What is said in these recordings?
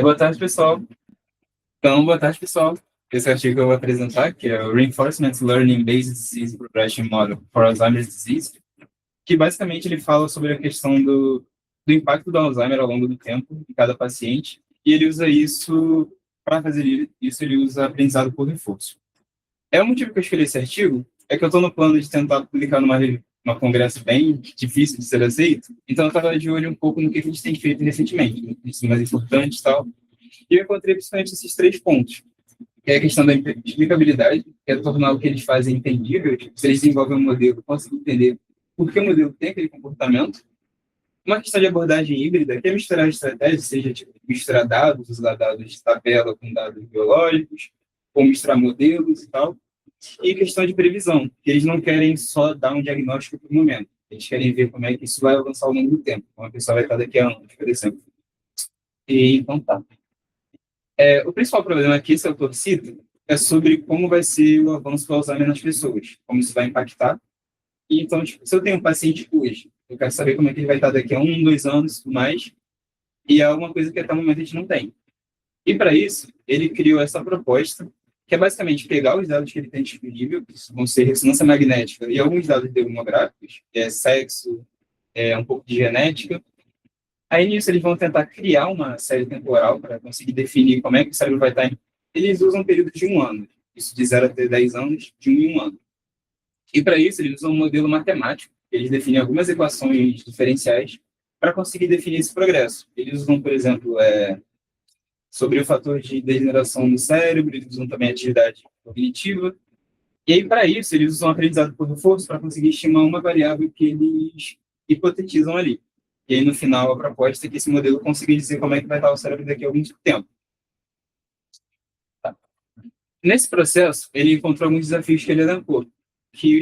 Boa tarde, pessoal. Então, boa tarde, pessoal. Esse artigo que eu vou apresentar, que é o Reinforcement Learning Based Disease Progression Model for Alzheimer's Disease, que basicamente ele fala sobre a questão do impacto do Alzheimer ao longo do tempo em cada paciente, e ele usa isso, para fazer isso, ele usa aprendizado por reforço. O motivo que eu escolhi esse artigo é que eu estou no plano de tentar publicar numa congresso bem difícil de ser aceito, então eu estava de olho um pouco no que a gente tem feito recentemente, isso mais importante e tal, e eu encontrei principalmente esses 3 pontos, que é a questão da explicabilidade, que é tornar o que eles fazem entendível, tipo, se eles desenvolvem um modelo, conseguir entender por que o modelo tem aquele comportamento. Uma questão de abordagem híbrida, que é misturar estratégias, seja tipo, misturar dados, usar dados de tabela com dados biológicos, ou misturar modelos e tal. E questão de previsão, que eles não querem só dar um diagnóstico por momento, eles querem ver como é que isso vai avançar ao longo do tempo, como a pessoa vai estar daqui a anos, por exemplo. E, então tá. O principal problema aqui, se eu cito, é sobre como vai ser o avanço do Alzheimer nas pessoas, como isso vai impactar. E, então, tipo, se eu tenho um paciente hoje, eu quero saber como é que ele vai estar daqui a 1, 2 anos e tudo mais, e é alguma coisa que até o momento a gente não tem. E, para isso, ele criou essa proposta, que é basicamente pegar os dados que ele tem disponível, que vão ser ressonância magnética e alguns dados demográficos, que é sexo, um pouco de genética. Aí, nisso, eles vão tentar criar uma série temporal para conseguir definir como é que o cérebro vai estar. Eles usam um período de 1 ano, isso de 0 até 10 anos, de 1 em 1 ano. E, para isso, eles usam um modelo matemático, eles definem algumas equações diferenciais para conseguir definir esse progresso. Eles usam, por exemplo, sobre o fator de degeneração no cérebro, eles usam também a atividade cognitiva. E aí, para isso, eles usam aprendizado por reforço para conseguir estimar uma variável que eles hipotetizam ali. E aí, no final, a proposta é que esse modelo consiga dizer como é que vai estar o cérebro daqui a algum tempo. Tá. Nesse processo, ele encontrou alguns desafios que ele elencou, que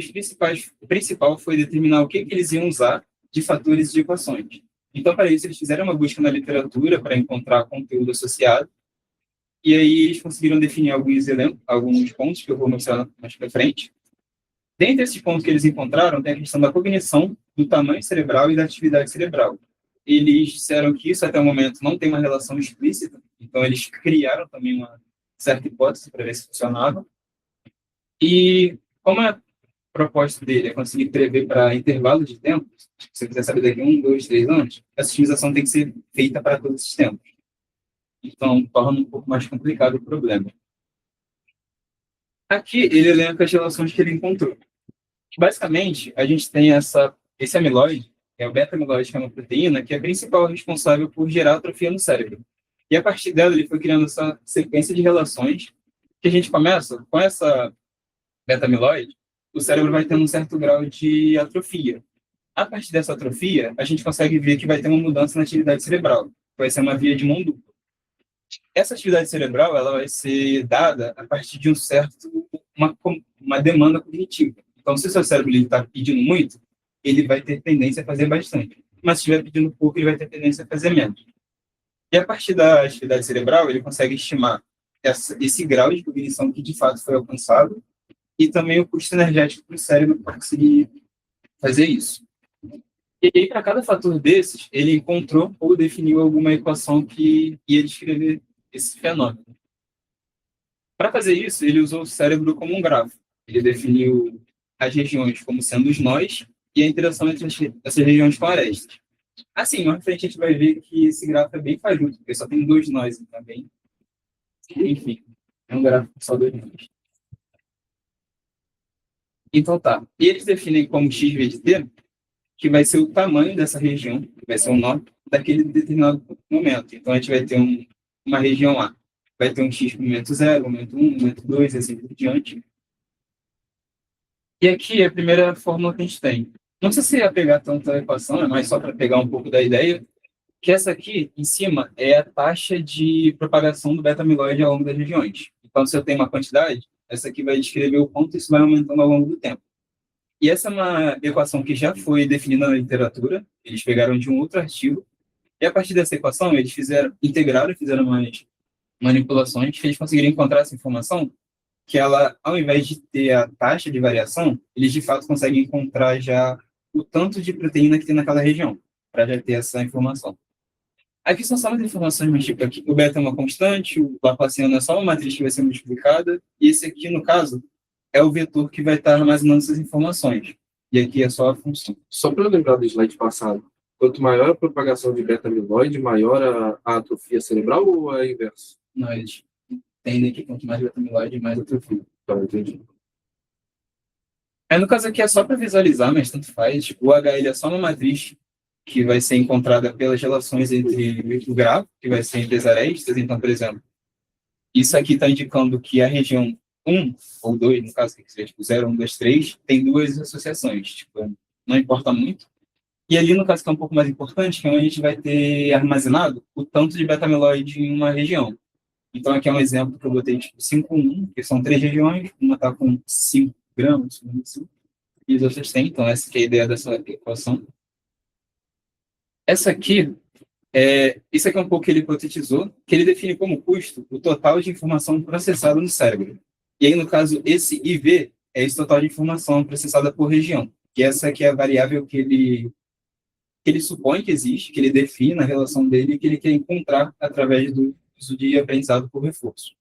o principal foi determinar o que eles iam usar de fatores de equações. Então, para isso, eles fizeram uma busca na literatura para encontrar conteúdo associado, e aí eles conseguiram definir alguns pontos que eu vou mostrar mais para frente. Dentre esses pontos que eles encontraram, tem a questão da cognição, do tamanho cerebral e da atividade cerebral. Eles disseram que isso, até o momento, não tem uma relação explícita, então eles criaram também uma certa hipótese para ver se funcionava. E como a proposta dele é conseguir prever para intervalo de tempo, se você quiser saber daqui a 1, 2, 3 anos, essa otimização tem que ser feita para todos esses tempos. Então, torna um pouco mais complicado o problema. Aqui, ele elenca as relações que ele encontrou. Basicamente, a gente tem esse amiloide, que é o beta-amiloide, que é uma proteína, que é a principal responsável por gerar atrofia no cérebro. E a partir dela, ele foi criando essa sequência de relações que a gente começa com essa beta-amiloide, o cérebro vai tendo um certo grau de atrofia. A partir dessa atrofia, a gente consegue ver que vai ter uma mudança na atividade cerebral, vai ser uma via de mão dupla. Essa atividade cerebral ela vai ser dada a partir de uma demanda cognitiva. Então, se o seu cérebro está pedindo muito, ele vai ter tendência a fazer bastante. Mas se estiver pedindo pouco, ele vai ter tendência a fazer menos. E a partir da atividade cerebral, ele consegue estimar esse grau de cognição que de fato foi alcançado e também o custo energético para o cérebro para conseguir fazer isso. E aí, para cada fator desses, ele encontrou ou definiu alguma equação que ia descrever esse fenômeno. Para fazer isso, ele usou o cérebro como um grafo. Ele definiu as regiões como sendo os nós e a interação entre essas regiões com arestas. Assim, mais frente a gente vai ver que esse gráfico é bem fajuto, porque só tem 2 nós também. Enfim, é um gráfico com só 2 nós. Então tá. E eles definem como x vezes t, que vai ser o tamanho dessa região, que vai ser o nó daquele determinado momento. Então a gente vai ter uma região lá, vai ter um x no momento 0, momento 1, momento 2, assim por diante. E aqui é a primeira fórmula que a gente tem. Não sei se ia pegar tanto a equação, é mais só para pegar um pouco da ideia, que essa aqui, em cima, é a taxa de propagação do beta-amiloide ao longo das regiões. Então, se eu tenho uma quantidade, essa aqui vai descrever o quanto isso vai aumentando ao longo do tempo. E essa é uma equação que já foi definida na literatura, eles pegaram de um outro artigo, e a partir dessa equação, eles integraram, fizeram umas manipulações, que eles conseguiram encontrar essa informação, que ela, ao invés de ter a taxa de variação, eles de fato conseguem encontrar já o tanto de proteína que tem naquela região, para já ter essa informação. Aqui são só umas informações, mas tipo, aqui o beta é uma constante, o Laplaciano é só uma matriz que vai ser multiplicada, e esse aqui, no caso, é o vetor que vai estar armazenando essas informações. E aqui é só a função. Só para lembrar do slide passado, quanto maior a propagação de beta-amiloide, maior a atrofia cerebral ou é inverso? Não, eles entendem que quanto mais beta-amiloide, mais atrofia. Tá, entendi. Aí, no caso aqui, é só para visualizar, mas tanto faz. O HL é só uma matriz que vai ser encontrada pelas relações entre o gráfico, que vai ser entre as arestas. Então, por exemplo, isso aqui está indicando que a região 1 ou 2, no caso, que seja tipo 0, 1, 2, 3, tem duas associações. Tipo, não importa muito. E ali, no caso que é um pouco mais importante, que é onde a gente vai ter armazenado o tanto de beta-amiloide em uma região. Então, aqui é um exemplo que eu botei, tipo, 5,1, que são 3 regiões, uma está com 5 gramas, assim, e as outras têm. Então, essa que é a ideia dessa equação. Essa aqui, isso aqui é um pouco que ele hipotetizou, que ele define como custo o total de informação processada no cérebro. E aí, no caso, esse IV é esse total de informação processada por região, que essa aqui é a variável que ele supõe que existe, que ele define na relação dele e que ele quer encontrar através do uso de aprendizado por reforço.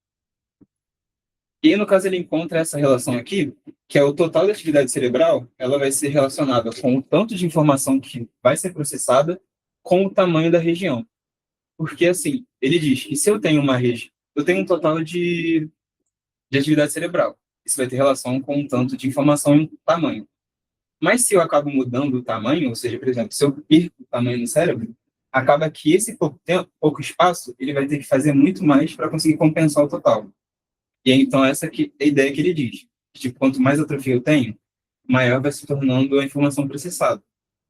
E aí, no caso, ele encontra essa relação aqui, que é o total da atividade cerebral, ela vai ser relacionada com o tanto de informação que vai ser processada com o tamanho da região. Porque, assim, ele diz que se eu tenho uma região, eu tenho um total de atividade cerebral. Isso vai ter relação com o tanto de informação e o tamanho. Mas se eu acabo mudando o tamanho, ou seja, por exemplo, se eu perco o tamanho no cérebro, acaba que esse pouco tempo, pouco espaço, ele vai ter que fazer muito mais para conseguir compensar o total. E aí, então, essa aqui é a ideia que ele diz. Tipo, quanto mais atrofia eu tenho, maior vai se tornando a informação processada.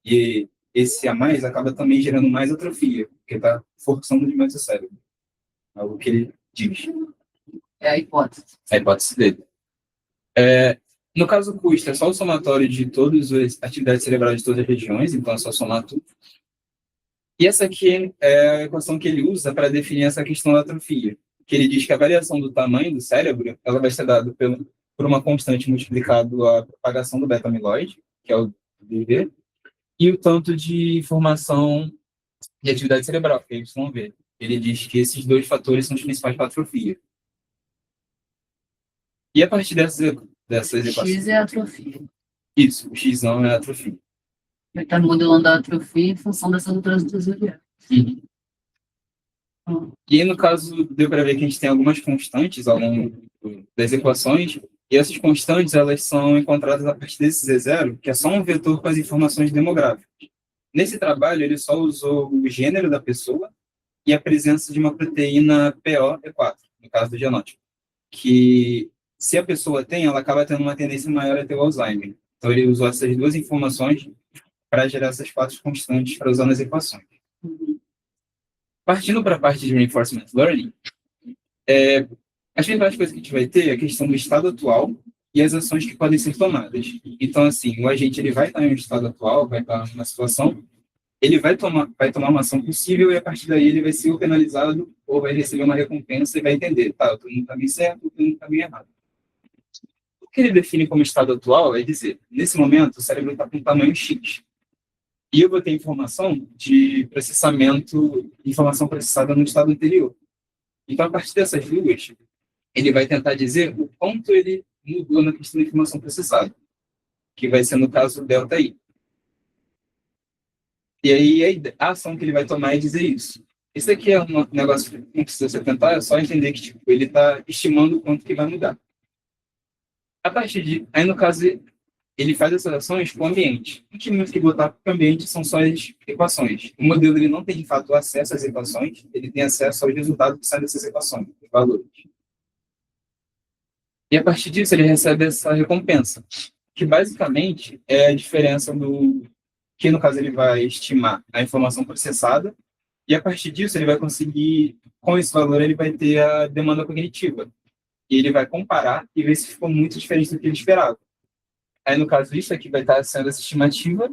E esse a mais acaba também gerando mais atrofia, porque está forçando demais o cérebro. É o que ele diz. É a hipótese. A hipótese dele. No caso, o custo é só o somatório de todas as atividades cerebrais de todas as regiões, então é só somar tudo. E essa aqui é a equação que ele usa para definir essa questão da atrofia, que ele diz que a variação do tamanho do cérebro ela vai ser dada por uma constante multiplicado a propagação do beta-amiloide, que é o DV, e o tanto de informação de atividade cerebral, que é YV. Ele diz que esses dois fatores são os principais para a atrofia. E a partir dessas equações... X é a atrofia. Isso, o X é a atrofia. Vai estar modelando a atrofia em função dessas outras duas variáveis. E aí, no caso, deu para ver que a gente tem algumas constantes ao longo das equações, e essas constantes elas são encontradas a partir desse Z0, que é só um vetor com as informações demográficas. Nesse trabalho, ele só usou o gênero da pessoa e a presença de uma proteína POE4, no caso do genótipo, que se a pessoa tem, ela acaba tendo uma tendência maior a ter o Alzheimer. Então, ele usou essas duas informações para gerar essas quatro constantes para usar nas equações. Partindo para a parte de Reinforcement Learning, as principais coisas que a gente vai ter é a questão do estado atual e as ações que podem ser tomadas. Então, assim, o agente ele vai estar em um estado atual, vai estar numa situação, ele vai tomar uma ação possível e a partir daí ele vai ser ou penalizado ou vai receber uma recompensa e vai entender, tá, eu estou no caminho certo, eu estou no caminho errado. O que ele define como estado atual é dizer, nesse momento o cérebro está com tamanho X. E eu vou ter informação de processamento, informação processada no estado anterior. Então, a partir dessas duas, ele vai tentar dizer o quanto ele mudou na questão da informação processada, que vai ser, no caso, ΔI. E aí, a ação que ele vai tomar é dizer isso. Isso aqui é um negócio que não precisa se tentar, é só entender que tipo, ele está estimando o quanto que vai mudar. A partir de... Aí, no caso, ele faz essas ações com o ambiente. O que temos que botar para o ambiente são só as equações. O modelo ele não tem, de fato, acesso às equações, ele tem acesso aos resultados que saem dessas equações, os valores. E, a partir disso, ele recebe essa recompensa, que, basicamente, é a diferença do... que, no caso, ele vai estimar a informação processada, e, a partir disso, ele vai conseguir, com esse valor, ele vai ter a demanda cognitiva. E ele vai comparar e ver se ficou muito diferente do que ele esperava. Aí, no caso, isso aqui vai estar sendo essa estimativa,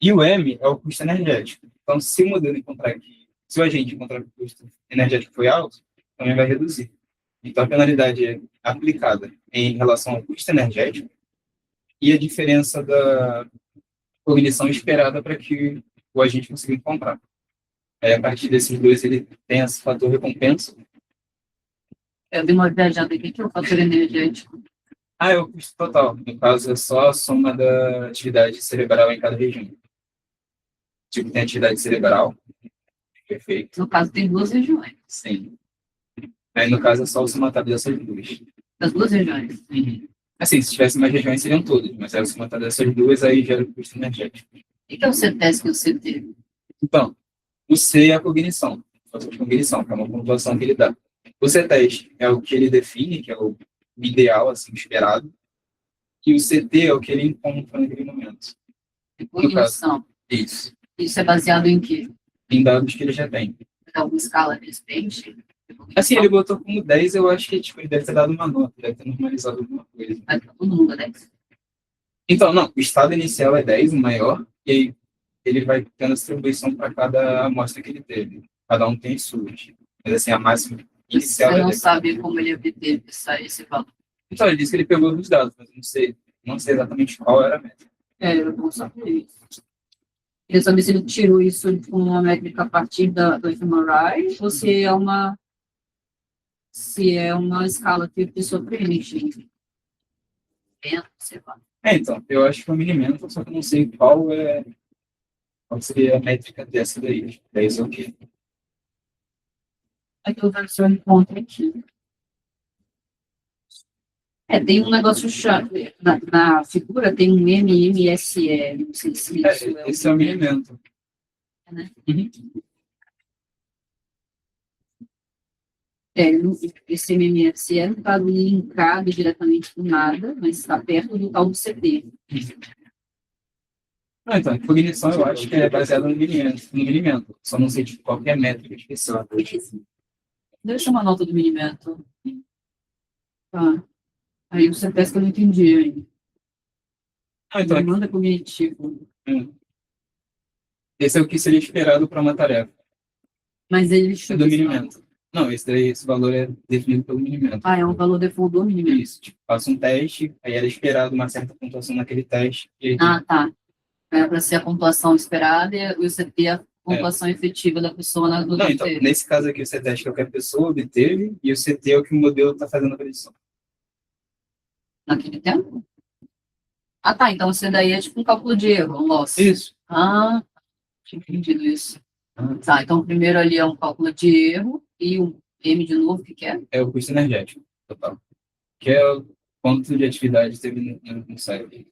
e o M é o custo energético. Então, se o modelo encontrar que, se o agente encontrar que o custo energético foi alto, também vai reduzir. Então, a penalidade é aplicada em relação ao custo energético e a diferença da cognição esperada para que o agente consiga encontrar. Aí, a partir desses dois, ele tem esse fator recompensa. Eu dei uma viajada aqui, que é o fator energético. É o custo total. No caso, é só a soma da atividade cerebral em cada região. Tipo, tem atividade cerebral. Perfeito. No caso, tem duas regiões. Sim. Aí, no caso, é só o somatório dessas duas. Das duas regiões. Uhum. Assim, se tivesse mais regiões, seriam todas. Mas aí, o somatório dessas duas, aí gera o custo energético. O que é o CTESC e o CT? Então, o C é a cognição. Fator de cognição, que é uma pontuação que ele dá. O C-teste é o que ele define, que é o ideal, assim, esperado. E o CT é o que ele encontra naquele momento. Cognição. Isso. Isso é baseado em quê? Em dados que ele já tem. Tem alguma escala de respeito? Assim, ele botou como 10, eu acho que tipo, ele deve ter dado uma nota, deve ter normalizado alguma coisa. Vai todo mundo é 10. Então, não, o estado inicial é 10, o maior, e aí ele vai tendo a distribuição para cada amostra que ele teve. Cada um tem suas. Mas assim, a máxima inicial Você é não 10. sabe como ele obteve esse valor. Então, ele disse que ele pegou dos dados, mas eu não sei exatamente qual era a métrica. Eu vou saber isso. Queria saber se ele tirou isso com uma métrica a partir do fMRI ou se é uma escala que a pessoa preenche. Sei lá. Então, eu acho que é o Minimental, só que eu não sei qual seria a métrica dessa daí. 10 é o quê? Aqui eu vejo se eu encontro aqui. Tem um negócio chave. Na figura tem um MMSE. Não sei se isso Esse é o Minimental. Né? Uhum. Esse MMSE não está linkado diretamente com nada, mas está perto do tal do CT. Então, a cognição eu acho que é baseada no Minimental. Só não sei tipo, qual que é a métrica específica. Deixa uma nota do minimento. Tá. Aí o CTES que eu não entendi ainda. Então, Demanda cognitivo. esse é o que seria esperado para uma tarefa. Mas ele É chuta do esse Minimental. Não, esse valor é definido pelo Minimental. valor. É um valor default do minimento. Isso, tipo, passa um teste, aí era esperado uma certa pontuação naquele teste. E aí, Tá. É para ser a pontuação esperada e o CT a pontuação efetiva da pessoa no não, então, CT. nesse caso aqui, o C-teste é o que a pessoa obteve e o CT é o que o modelo está fazendo a predição. Naquele tempo? Tá. Então isso daí é tipo um cálculo de erro, um loss. Isso. Tinha entendido isso. Tá, então o primeiro ali é um cálculo de erro e o M de novo, o que é? É o custo energético total. Que é o quanto de atividade teve no cérebro.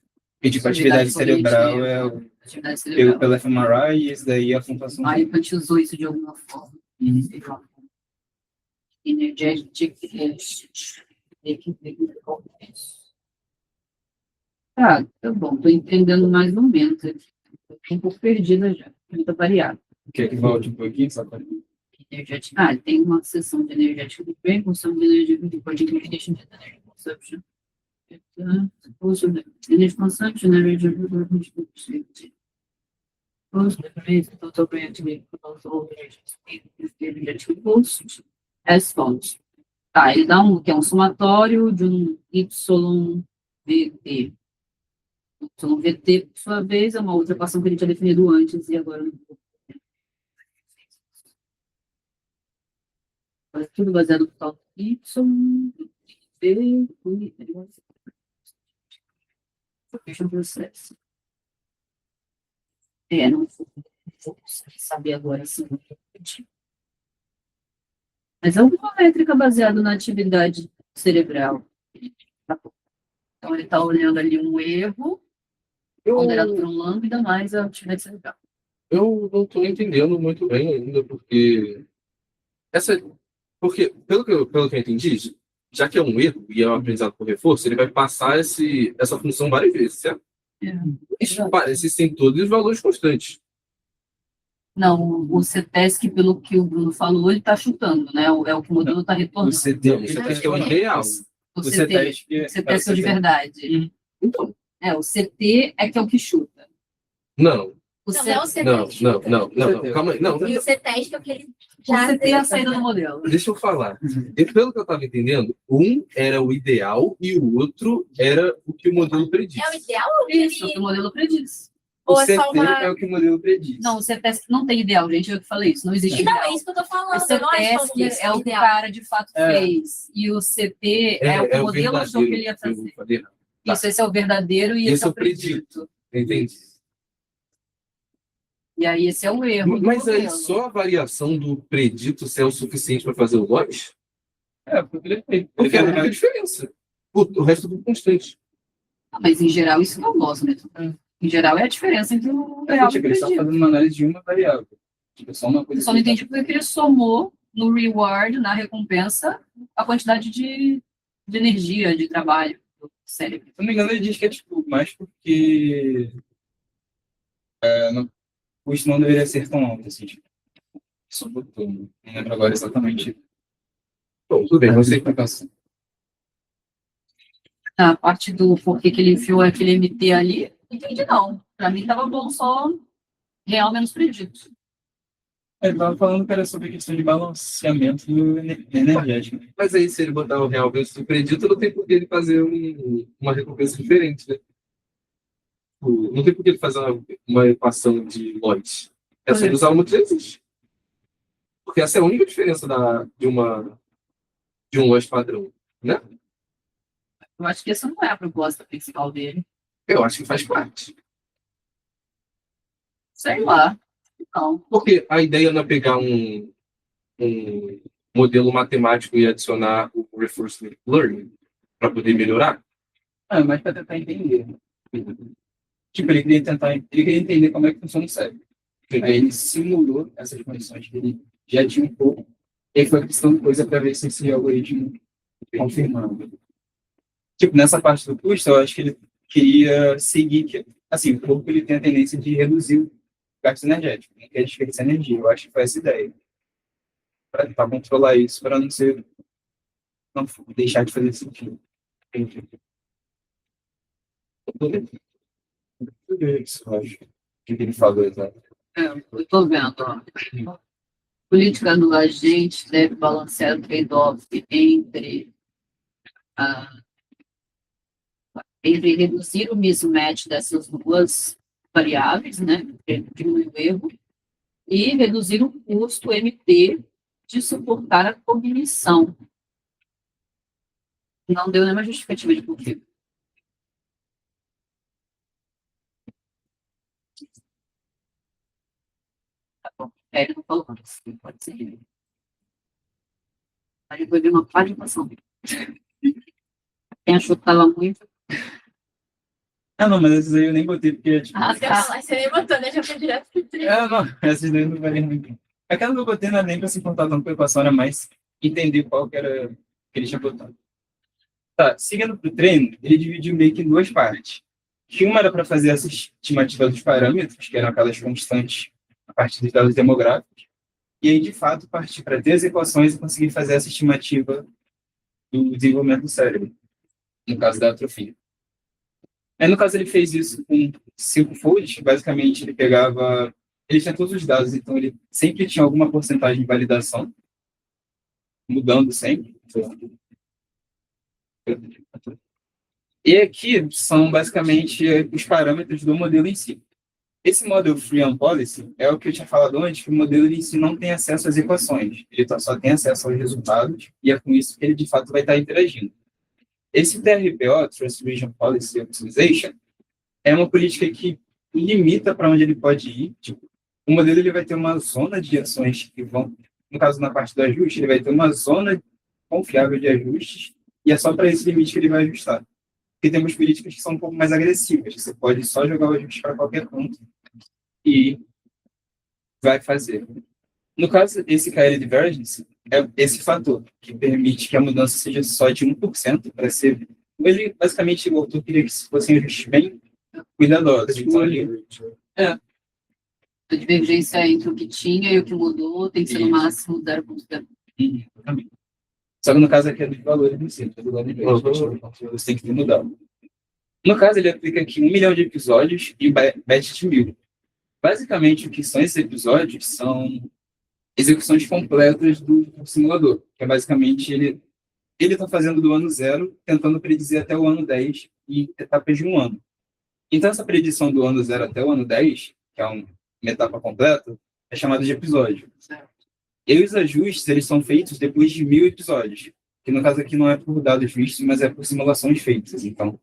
E tipo, a atividade cerebral é o Atividade cerebral. pelo fMRI e esse daí é a pontuação. Aí a gente usou isso de alguma forma. Sei lá. Energetic. Tá bom, tô entendendo mais ou menos aqui. Tô um pouco perdida já, muita variável. Quer que volte um pouquinho, só para... Energetic. Tem uma seção de energética do bem, consumo de energia do código de energy consumption. Energy consumption, energy total brain as fontes. Ele dá que é um somatório de um YVT. YVT, por sua vez, é uma outra equação que a gente tinha definido antes e agora não vou. Tudo baseado no tal Y, V, fecha o processo. Não vou saber agora se vou repetir. Mas é uma métrica baseada na atividade cerebral. Então, ele está olhando ali um erro, ponderado por um lambda, mais a atividade cerebral. Eu não estou entendendo muito bem ainda, porque pelo que eu entendi, já que é um erro e é um aprendizado por reforço, ele vai passar essa função várias vezes, certo? Existem todos os valores constantes. Não, o CTESC, pelo que o Bruno falou, ele está chutando, né? É o que o modelo está retornando. O CT é o ideal. O CTESC é o de verdade. Então. O CT é que é o que chuta. Não. Não é o CT. Não, calma aí. Não. E o CTESC é o que ele O CT é a saída do modelo. Deixa eu falar. E pelo que eu estava entendendo, um era o ideal e o outro era o que o modelo prediz. É o ideal ou Isso, o que o modelo prediz. O Ou é só CT uma. é o que o modelo prediz. Não, o CTESC não tem ideal, gente. Eu que falei isso. Não existe Não, ideal. é isso que eu tô O falando. Eu não acho que todo CTESC é o que o ideal. cara de fato É. fez. E o CT é o que o modelo achou que ele ia fazer. Tá. Isso, esse é o verdadeiro e esse é o predito. Entendi. E aí esse é o erro. do Mas aí modelo. só a variação do predito se é o suficiente para fazer o loss? É, porque ele fez. Porque é a única diferença. O resto é tudo constante. Ah, mas em geral isso não gosto mesmo. Em geral é a diferença entre o real e o Tipo, ele está predito. fazendo uma análise de uma variável. Tipo, só uma coisa. Eu só não entendi porque ele somou no reward, na recompensa, a quantidade de energia, de trabalho do cérebro. Se não me engano, ele diz que é tipo, mais porque o custo não deveria ser tão alto, assim, tipo, isso botou, não lembro agora exatamente. Bom, tudo bem, Mas você explicação. A parte do porquê que ele enfiou aquele MT ali, não entendi não. Pra mim tava bom só real menos predito. Ele estava falando que era sobre a questão de balanceamento energético. Mas aí, se ele botar o real versus o predito, não tem por que ele fazer uma recompensa diferente, né? Não tem por que ele fazer uma equação de loss. É só ele usar uma que já existe. Porque essa é a única diferença de um loss padrão, né? Eu acho que essa não é a proposta principal dele. Eu acho que faz parte. Sei lá. Não. Porque a ideia não é pegar um modelo matemático e adicionar o reinforcement learning para poder melhorar. Mas para tentar entender. Tipo, ele queria entender como é que funciona o cérebro. Aí ele simulou essas condições que ele já tinha um pouco. E aí foi questão de coisa para ver se esse algoritmo confirmava. Tipo, nessa parte do custo, eu acho que ele queria seguir que, assim, o corpo ele tem a tendência de reduzir o gasto energético, não quer desperdiçar energia. Eu acho que foi essa a ideia. Para tentar controlar isso, para não deixar de fazer sentido. Entendi. Isso, eu acho. O que ele falou, exato. Eu tô vendo, ó. Política do agente deve balancear o trade-off entre reduzir o mismatch dessas duas variáveis, né? Diminuir o erro, e reduzir o custo MT de suportar a cognição. Não deu nenhuma justificativa de porquê. Tá bom. Ele não falou antes, pode ser. Aí depois veio uma participação. Quem achou que estava muito. Não, mas esses aí eu nem botei, porque, tipo... Você nem botou, né? Já foi direto pro treino. Não, essas daí não valem muito. Aquela que eu botei não era nem pra se importar tanto com a equação, era mais entender qual que era que ele tinha botado. Tá, seguindo pro treino, ele dividiu meio que em duas partes. Que uma era para fazer essa estimativa dos parâmetros, que eram aquelas constantes a partir dos dados demográficos, e aí, de fato, partir para ter as equações e conseguir fazer essa estimativa do desenvolvimento do cérebro, no caso da atrofia. Aí, no caso, ele fez isso com 5 folds, que basicamente ele pegava... Ele tinha todos os dados, então ele sempre tinha alguma porcentagem de validação, mudando sempre. E aqui são basicamente os parâmetros do modelo em si. Esse modelo Free and Policy é o que eu tinha falado antes, que o modelo em si não tem acesso às equações, ele só tem acesso aos resultados, e é com isso que ele de fato vai estar interagindo. Esse TRPO, Trust Region Policy Optimization, é uma política que limita para onde ele pode ir. Tipo, o modelo ele vai ter uma zona de ações que vão, no caso na parte do ajuste, ele vai ter uma zona confiável de ajustes, e é só para esse limite que ele vai ajustar. Porque temos políticas que são um pouco mais agressivas, que você pode só jogar o ajuste para qualquer ponto e vai fazer. No caso, esse KL Divergence é esse fator que permite que a mudança seja só de 1% para ser... Ele, basicamente, o autor queria que fossem ajustes bem cuidadosos. Então, A divergência entre o que tinha e o que mudou tem que ser no máximo 0,0. Só que no caso aqui é dos valores em si, do lado de baixo, você tem que ter mudado. No caso, ele aplica aqui 1 milhão de episódios e batch de 1000. Basicamente, o que são esses episódios são execuções completas do simulador, que é basicamente ele está fazendo do ano 0, tentando predizer até o ano 10 em etapas de um ano. Então, essa predição do ano 0 até o ano 10, que é uma etapa completa, é chamada de episódio. Certo. E os ajustes, eles são feitos depois de 1000 episódios, que no caso aqui não é por dados vistos, mas é por simulações feitas. Então,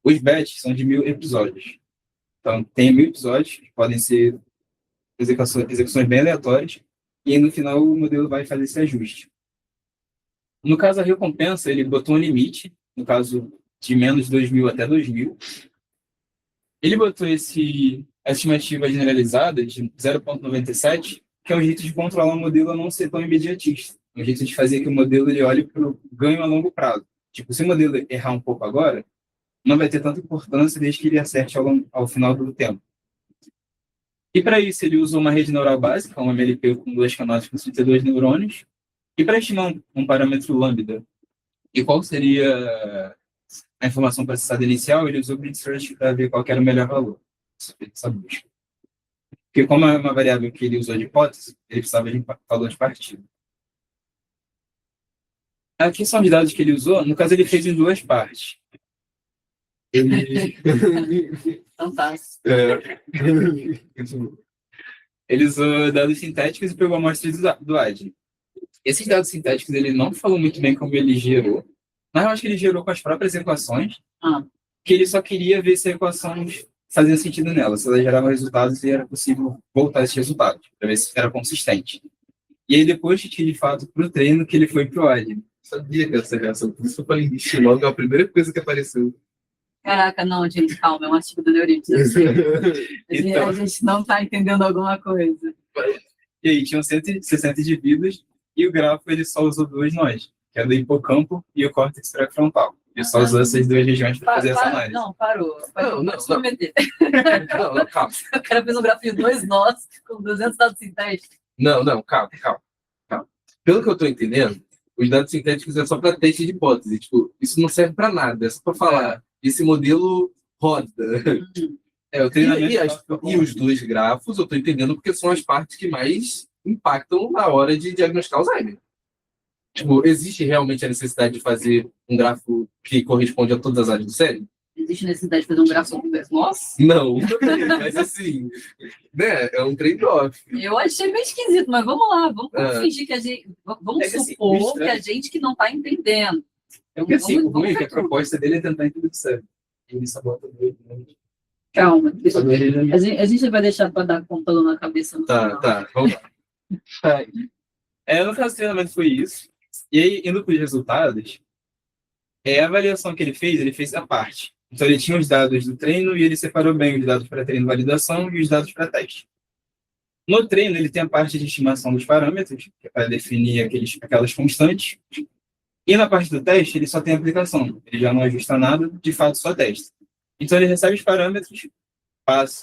os batches são de 1000 episódios. Então, tem 1000 episódios, que podem ser execuções bem aleatórias, e aí, no final o modelo vai fazer esse ajuste. No caso, a recompensa, ele botou um limite, no caso, de menos 2000 até 2000. Ele botou essa estimativa generalizada de 0,97, que é um jeito de controlar o modelo a não ser tão imediatista. Um jeito de fazer que o modelo ele olhe para o ganho a longo prazo. Tipo, se o modelo errar um pouco agora, não vai ter tanta importância desde que ele acerte ao final do tempo. E para isso, ele usou uma rede neural básica, uma MLP com 2 camadas com 32 neurônios. E para estimar um parâmetro lambda, e qual seria a informação processada inicial, ele usou o grid search para ver qual que era o melhor valor dessa busca. Porque como é uma variável que ele usou de hipótese, ele precisava de valor de partida. Aqui são os dados que ele usou. No caso, ele fez em 2 partes. Fantástico. Ele usou dados sintéticos e pegou amostras do ADNI. Esses dados sintéticos, ele não falou muito bem como ele gerou, mas eu acho que ele gerou com as próprias equações, que ele só queria ver se as equações faziam sentido nela, se elas geravam resultados e era possível voltar esses resultados, para ver se era consistente. E aí depois que de fato para o treino que ele foi para o ADNI. Sabia que essa reação, por isso eu falei lixo logo, é a primeira coisa que apareceu. Caraca, não, gente, calma, é um artigo do Neurips. Então. A gente não está entendendo alguma coisa. E aí tinham 160 indivíduos e o grafo ele só usou 2 nós, que é do hipocampo e o córtex pré-frontal. Ele só usou essas 2 regiões para fazer essa análise. Não, parou. Não. Não, calma. O cara fez um grafo de 2 nós com 200 dados sintéticos. Não, calma. Pelo que eu estou entendendo, os dados sintéticos é só para teste de hipótese. Tipo, isso não serve para nada, é só para falar. Esse modelo roda. O treinamento E os 2 grafos, eu estou entendendo porque são as partes que mais impactam na hora de diagnosticar Alzheimer. Tipo, existe realmente a necessidade de fazer um grafo que corresponde a todas as áreas do cérebro? Existe necessidade de fazer um grafo sobre 2 nós? Não, mas assim, né, é um trade-off. Eu achei meio esquisito, mas vamos lá, vamos fingir que a gente. Vamos supor que a gente que não está entendendo. É porque assim, o ruim é que a proposta dele é tentar entender o cérebro. Ele sabota doido. Calma, a gente vai deixar para dar conta na cabeça. No final. Tá, vamos lá. No caso do treinamento foi isso. E aí, indo para os resultados, a avaliação que ele fez a parte. Então, ele tinha os dados do treino e ele separou bem os dados para treino e validação e os dados para teste. No treino, ele tem a parte de estimação dos parâmetros, que é para definir aquelas constantes. E na parte do teste, ele só tem aplicação. Ele já não ajusta nada, de fato, só testa. Então, ele recebe os parâmetros, faz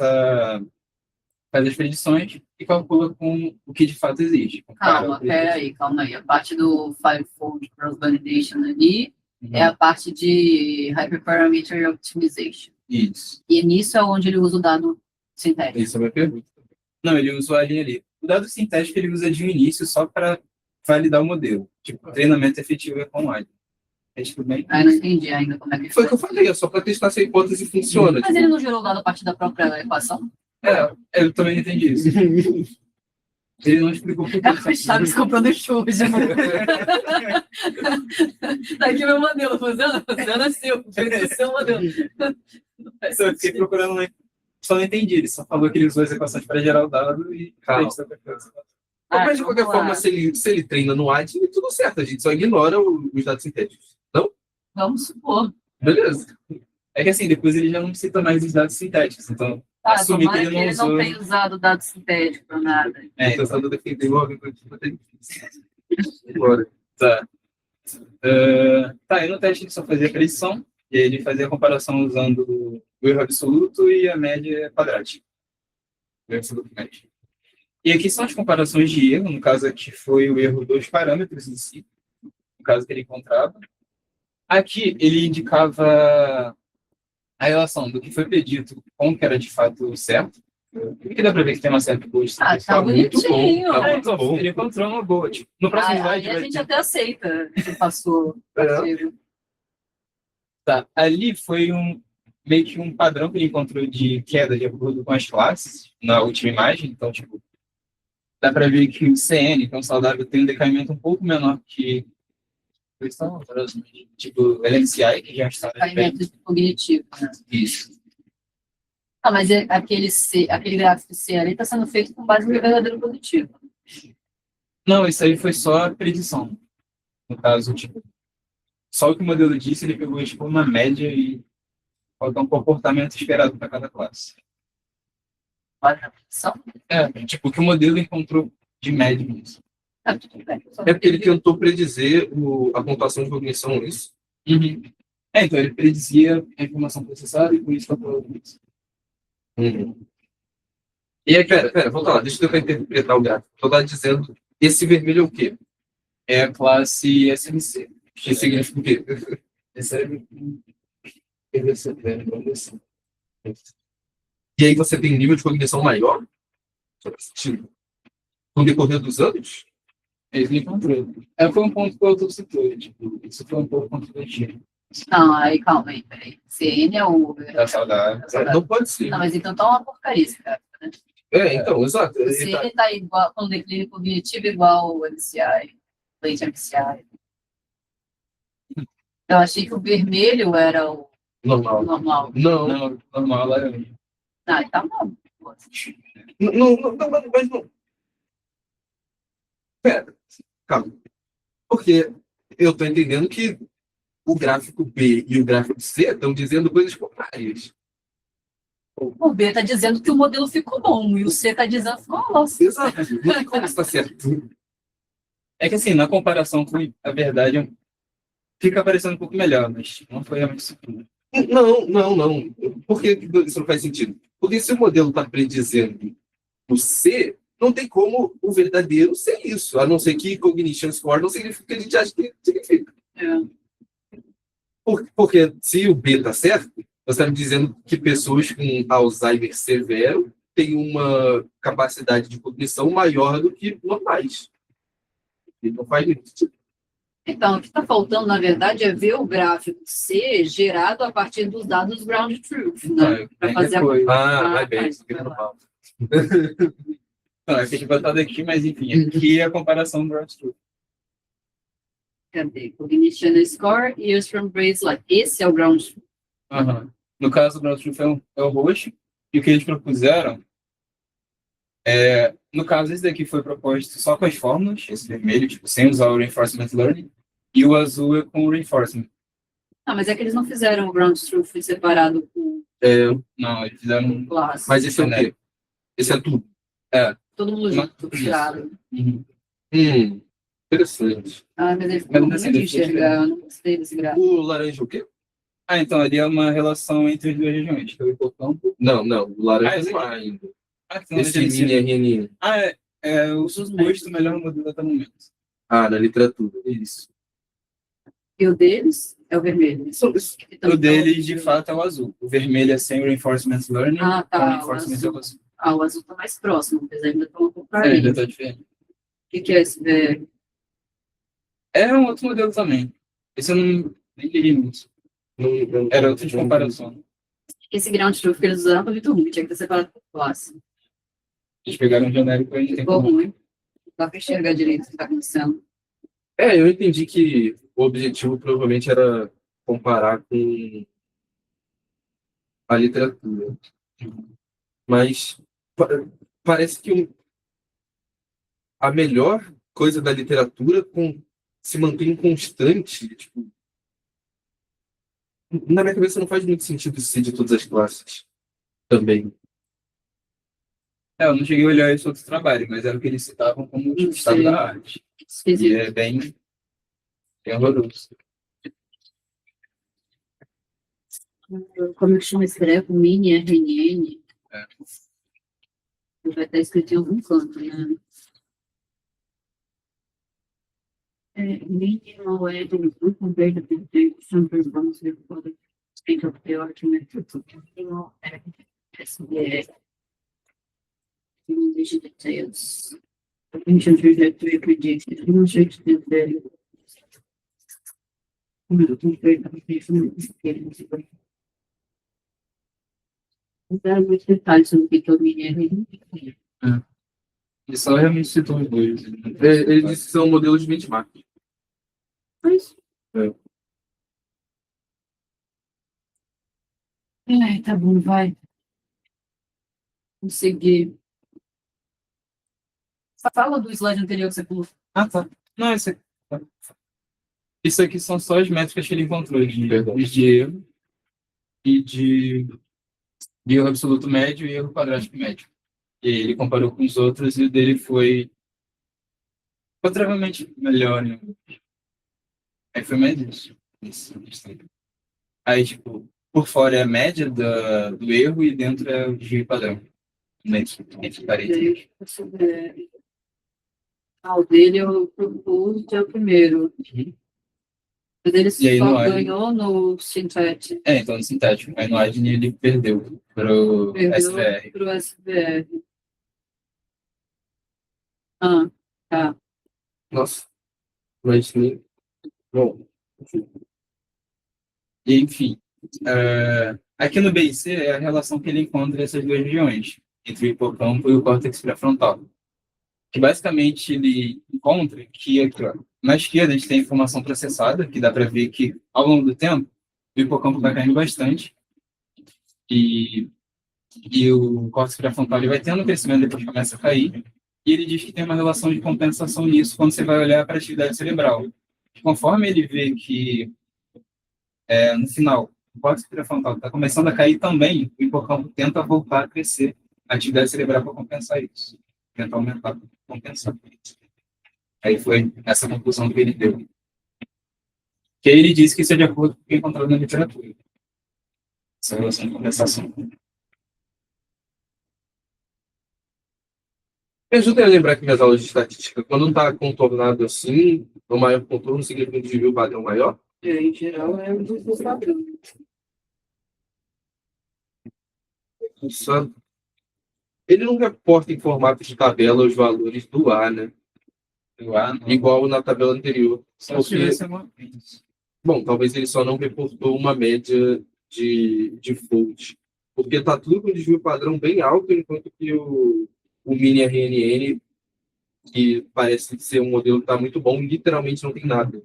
as predições e calcula com o que de fato existe. Calma aí. A parte do Fivefold Cross-Validation ali é a parte de Hyperparameter Optimization. Isso. E nisso é onde ele usa o dado sintético. Isso é a minha pergunta. Não, ele usa a linha ali. O dado sintético ele usa de início só para validar o modelo. Tipo, treinamento efetivo é com ADNI. É tipo bem... Eu não entendi ainda como é que Foi o que eu falei, é só para testar se a hipótese funciona. Mas ele não gerou o dado a partir da própria equação? Eu também entendi isso. Ele não explicou por que. Chaves comprando churros. Tá aqui meu modelo, funciona seu. Seu modelo. Eu fiquei procurando, só não entendi. Ele só falou que ele usou as equações para gerar o dado e fez outra coisa. Mas de qualquer forma, se ele treina no ADNI, tudo certo. A gente só ignora os dados sintéticos. Não? Vamos supor. Beleza. É que assim, depois ele já não cita mais os dados sintéticos. Então, assumir que ele não usou... não tem usado dado sintético para nada. Estou tentando defender o objetivo agora. Tá. E no teste ele só fazia a predição, e aí ele fazia a comparação usando o erro absoluto e a média quadrática. O erro absoluto médio. E aqui são as comparações de erro, no caso aqui foi o erro dos parâmetros em si, no caso que ele encontrava. Aqui ele indicava a relação do que foi predito com o que era de fato certo. Aqui dá para ver que tem uma certa coisa. Tá muito bonitinho. bom. Tá muito bom. Ele encontrou uma boa. Tipo, no próximo slide Aí a vai gente ter... até aceita que passou. Tá. Ali foi meio que um padrão que ele encontrou de queda de acordo com as classes na última imagem. Então, tipo, dá para ver que o CN, tão saudável, tem um decaimento um pouco menor que tipo, o LMCI, que já está bem. Caimento cognitivo, né? Isso. Ah, mas aquele gráfico C ali está sendo feito com base no verdadeiro positivo. Não, isso aí foi só a predição. No caso, tipo, só o que o modelo disse, ele pegou tipo, uma média e faltou um comportamento esperado para cada classe. Olha a predição. Tipo, o que o modelo encontrou de média nisso. Ah, tudo bem. É porque ele tentou predizer a pontuação de cognição, isso? Uhum. Então ele predizia a informação processada e com isso calculou isso. Uhum. E aí, pera, volta lá, deixa eu tentar interpretar o gráfico. Tu tá dizendo, esse vermelho é o quê? É a classe SMC. Que significa o quê? Recebe E aí você tem nível de cognição maior? No decorrer dos anos? Ele encontrou. Foi um ponto que o autor citou. Tipo, isso foi um pouco contraditivo. Não, aí calma aí, peraí. CN é o. Tá saudável. Não pode ser. Não, mas então tá uma porcaria esse cara, né? Então, exato. O CN tá igual, com declínio cognitivo igual o MCI, leite MCI. Eu achei que o vermelho era o Normal. normal. Não, Normal, laranja. Ah, tá bom. mas não. Pera, calma. Porque eu tô entendendo que o gráfico B e o gráfico C estão dizendo coisas contrárias. O B tá dizendo que o modelo ficou bom e o C tá dizendo que ficou nossa. Exato. Não tem como estar certo. É que assim, na comparação com a verdade, fica parecendo um pouco melhor, mas não foi realmente isso tudo. Não. Por que isso não faz sentido? Porque se o modelo está predizendo o C, não tem como o verdadeiro ser isso, a não ser que cognition score não significa o que a gente acha que significa. Porque se o B está certo, você está me dizendo que pessoas com Alzheimer severo têm uma capacidade de cognição maior do que normais. E não faz muito sentido. Então, o que está faltando, na verdade, é ver o gráfico C gerado a partir dos dados ground truth, né? Para fazer a vai bem, isso aqui vai não lá. fala. Não, é que a gente botado aqui, mas enfim, aqui é a comparação do ground truth. Cadê? Cognition score, years from baseline. Esse é o ground truth. Uhum. No caso, o ground truth é o roxo, e o que eles propuseram no caso, esse daqui foi proposto só com as fórmulas, esse vermelho, tipo, sem usar o reinforcement learning, e o azul é com o reinforcement. Ah, mas é que eles não fizeram o ground truth separado com Não, eles fizeram classe. Mas esse é o quê? Esse é tudo. Todo mundo junto, tirado. Interessante. Ah, mas ele ficou Mas ruim assim, de deixa eu enxergar, eu não gostei desse gráfico. O laranja é o quê? Então, ali é uma relação entre as duas regiões, que é o hipocampo. Não, o laranja esse não aqui. há ainda. Então, Esse mini RNN. é o suposto melhor modelo até o momento. Na literatura. Isso. E o deles é o vermelho. O deles, de fato, é o azul. O vermelho é sem reinforcement learning, Ah, tá, com o reinforcement o azul. é o azul. Ah, o azul está mais próximo, mas ainda estão um pouco para Ainda ali. está diferente. O que é esse velho? É um outro modelo também. Esse eu nem li muito. Era outro de comparação. Esse ground truth que eles usaram foi muito ruim, tinha que ter separado por classe. Eles pegaram um genérico e Ficou ruim. Não dá para enxergar direito o que está acontecendo. Eu entendi que o objetivo provavelmente era comparar com a literatura. Mas parece que a melhor coisa da literatura se mantém constante. Tipo, na minha cabeça não faz muito sentido isso ser de todas as classes também. Eu não cheguei a olhar esse outro trabalho, mas era o que eles citavam como o estado da arte. E Esquisito. é bem horroroso. Como é que chama esse grafo? Mini RNN. É. Vai estar escrito em algum canto, né? Minimal é do grupo compared to the some response for the state of the argument. Minimal é SBE. English details. Attention to that to predict. Demonstrate the value. Não deram muitos detalhes sobre o que é o mini Ele só realmente citou os dois. Ele disse que são modelos de benchmark. Mas... É. Ai, tá bom, vai. Vamos seguir. Fala do slide anterior que você falou. Ah, tá. Não, isso aqui são só as métricas que ele encontrou de erro e de erro absoluto médio e erro quadrático médio. E ele comparou com os outros e o dele foi consideravelmente melhor, né? Aí foi mais isso. Aí, tipo, por fora é a média do erro e dentro é o desvio padrão. Entre parênteses. O dele eu propus é o primeiro. Mas ele E aí, só no Adyen- ganhou no Sintet. então no sintético. Aí no Adyen ele perdeu pro SVR. Pro SVR. Ah, tá. Nossa. Mas nem. Bom. E, enfim, aqui no BIC é a relação que ele encontra essas duas regiões, entre o hipocampo e o córtex pré-frontal. Que basicamente ele encontra que aqui, ó, na esquerda a gente tem a informação processada, que dá para ver que ao longo do tempo o hipocampo vai caindo bastante e o córtex pré-frontal ele vai tendo crescimento depois começa a cair. E ele diz que tem uma relação de compensação nisso quando você vai olhar para a atividade cerebral. Conforme ele vê que no final o córtex pré-frontal está começando a cair também, o hipocampo tenta voltar a crescer a atividade cerebral para compensar isso. Tenta aumentar para compensar. Aí foi essa conclusão que ele deu. Que aí ele disse que isso é de acordo com o que é encontrado na literatura. Essa relação de compensação. Me ajuda a lembrar que minhas aulas de estatística, quando está contornado assim, o maior contorno significa um desvio padrão maior? Em geral, é um dos padrões. Só- Ele não reporta em formato de tabela os valores do A, né? Igual na tabela anterior. Só se tivesse uma... Bom, talvez ele só não reportou uma média de fold. Porque está tudo com desvio padrão bem alto, enquanto que o mini RNN, que parece ser um modelo que está muito bom, literalmente não tem nada.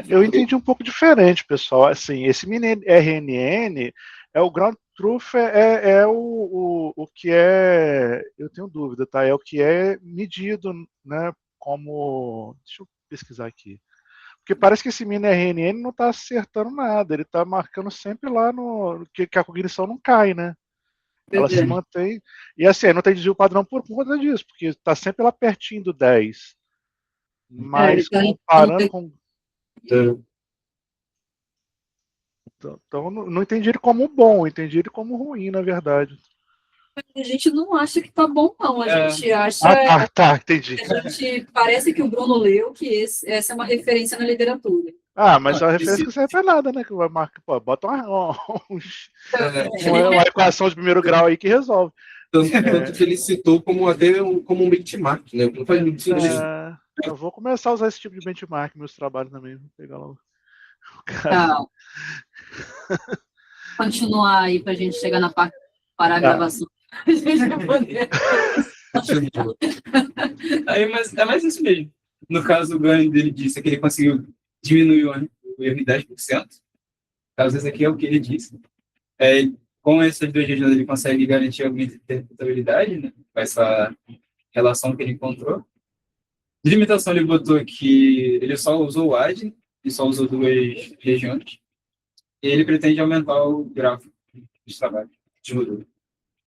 Eu entendi um pouco diferente, pessoal. Assim, esse mini RNN é o ground truth, é o que é. Eu tenho dúvida, tá? É o que é medido, né? Como. Deixa eu pesquisar aqui. Porque parece que esse mini RNN não está acertando nada, ele está marcando sempre lá no. Que a cognição não cai, né? Ela se mantém. E assim, não tem desvio padrão por conta disso, porque está sempre lá pertinho do 10. Mas comparando com. Então, não entendi ele como bom, entendi ele como ruim, na verdade. A gente não acha que tá bom, não. A gente acha. Tá, entendi. A gente parece que o Bruno leu que essa é uma referência na literatura. Mas é uma referência que não serve pra nada, né? Que vai marcar, pô, bota uma equação de primeiro grau aí que resolve. Tanto que ele citou como um benchmark, né? Não faz muito sentido. Eu vou começar a usar esse tipo de benchmark nos meus trabalhos também. Vou pegar lá o Tá. Continuar aí pra gente chegar na parte para a gravação. A gente vai poder. Mas é mais isso mesmo. No caso, o ganho dele disse que ele conseguiu diminuir o erro em 10%. Às vezes aqui é o que ele disse. Com essas duas regiões ele consegue garantir alguma interpretabilidade, né? Com essa relação que ele encontrou. De limitação, ele botou que ele só usou o AD e só usou duas regiões. E ele pretende aumentar o gráfico de trabalho de modelo.